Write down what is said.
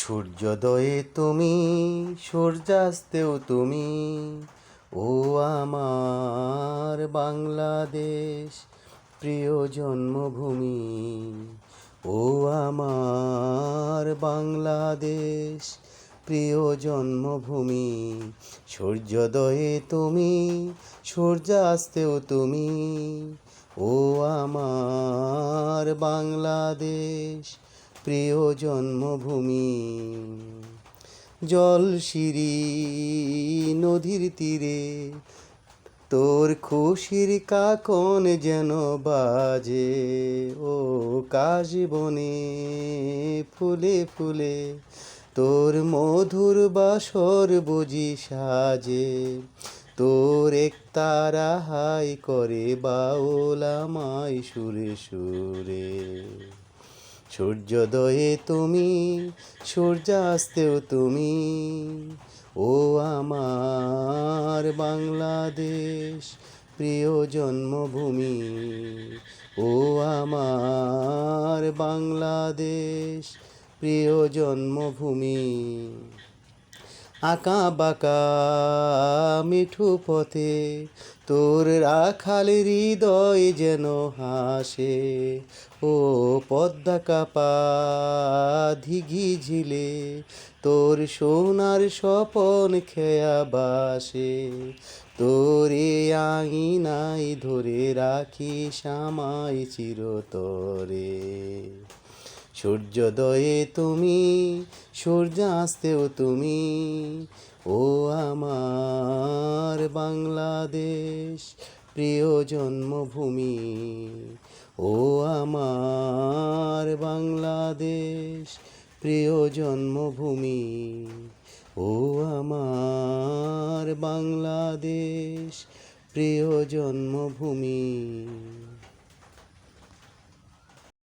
সূর্যোদয়ে তুমি, সূর্যাস্তেও তুমি, ও আমার বাংলাদেশ প্রিয় জন্মভূমি। ও আমার বাংলাদেশ প্রিয় জন্মভূমি। সূর্যোদয়ে তুমি, সূর্যাস্তেও তুমি, ও আমার বাংলাদেশ প্রিয় জন্মভূমি। জলশিরি নদীর তীরে তোর খুশির কাকন যেন বাজে, ও কাশবনে ফুলে ফুলে তোর মধুর বাসর বুঝি সাজে। তোর একতারা হাই করে বাউল আমায় সুরে সুরে। সূর্যোদয়ে তুমি, সূর্যাস্তেও তুমি, ও আমার বাংলাদেশ প্রিয় জন্মভূমি। ও আমার বাংলাদেশ প্রিয় জন্মভূমি। আঁকা বাঁকা মিঠু পথে তোর রাখাল হৃদয় যেন হাসে, ও পদ্মা কাপা দিঘি ঝিলে তোর সোনার স্বপন খেয়া বাসে। তোরে আঙিনায় ধরে রাখিস আমায় চিরতরে। সূর্যোদয়ে তুমি, সূর্যাস্তেও তুমি, ও আমার বাংলাদেশ প্রিয় জন্মভূমি। ও আমার বাংলাদেশ প্রিয় জন্মভূমি। ও আমার বাংলাদেশ প্রিয় জন্মভূমি।